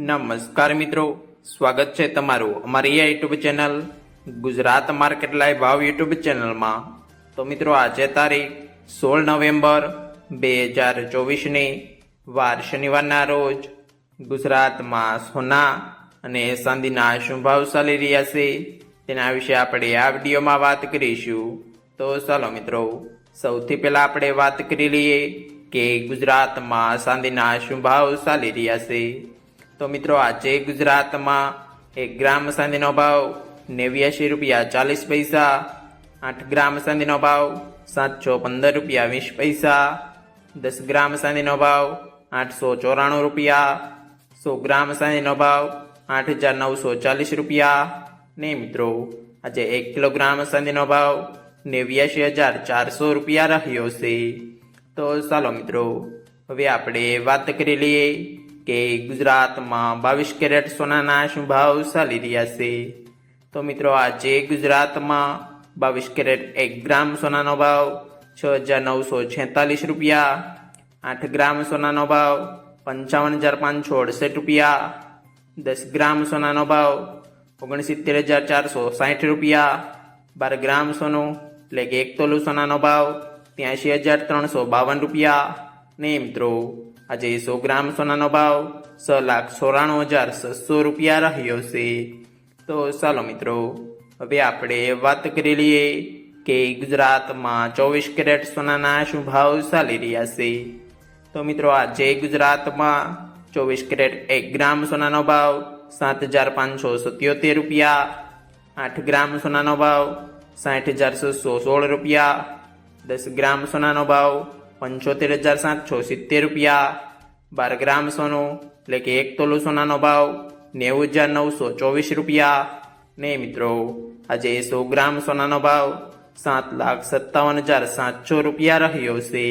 નમસ્કાર મિત્રો, સ્વાગત છે તમારું અમારી આ YouTube channel Gujarat market live ભાવ યુટ્યુબ ચેનલમાં। તો મિત્રો આજે તારીખ 16 નવેમ્બર 2024ની વાર શનિવારના રોજ ગુજરાતમાં સોના અને ચાંદીના શું ભાવ ચાલી રહ્યા છે તેના વિશે આપણે આ વિડીયોમાં વાત કરીશું। તો ચાલો મિત્રો, સૌથી પહેલા આપણે વાત કરી લઈએ કે ગુજરાતમાં ચાંદીના શું ભાવ ચાલી રહ્યા છે। તો મિત્રો આજે ગુજરાતમાં 1 ગ્રામ ચાંદીનો ભાવ 89 રૂપિયા 40 પૈસા, 8 ગ્રામ ચાંદીનો ભાવ 715 રૂપિયા 20 પૈસા, 10 ગ્રામ ચાંદીનો ભાવ 894 રૂપિયા, 100 ગ્રામ ચાંદીનો ભાવ 8940 રૂપિયા ને મિત્રો આજે 1 કિલોગ્રામ ચાંદીનો ભાવ 89400 રૂપિયા રહ્યો છે। તો ચાલો મિત્રો, હવે આપણે વાત કરી લઈએ કે ગુજરાતમાં 22 કેરેટ સોનાના શું ભાવ ચાલી રહ્યા છે। તો મિત્રો આજે ગુજરાતમાં 22 કેરેટ 1 ગ્રામ સોનાનો ભાવ 6946 રૂપિયા, 8 ગ્રામ સોનાનો ભાવ 55568 રૂપિયા, 10 ગ્રામ સોનાનો ભાવ 69460 રૂપિયા, 12 ગ્રામ સોનું એટલે કે 1 તોલું સોનાનો ભાવ 83352 રૂપિયા ને મિત્રો આજે 100 ગ્રામ સોનાનો ભાવ 6,94,600 રૂપિયા રહ્યો છે। તો ચાલો મિત્રો, હવે આપણે વાત કરી લઈએ કે ગુજરાતમાં 24 કેરેટ સોનાના શું ભાવ ચાલી રહ્યા છે। તો મિત્રો આજે ગુજરાતમાં 24 કેરેટ 1 ગ્રામ સોનાનો ભાવ 7,577 રૂપિયા, 8 ગ્રામ સોનાનો ભાવ 60,616 રૂપિયા, 10 ગ્રામ સોનાનો ભાવ 75,770 રૂપિયા, 12 ગ્રામ સોનું એટલે કે 1 તોલું સોનાનો ભાવ 90,924 રૂપિયા ને મિત્રો આજે 100 ગ્રામ સોનાનો ભાવ 7,57,700 રૂપિયા રહ્યો છે।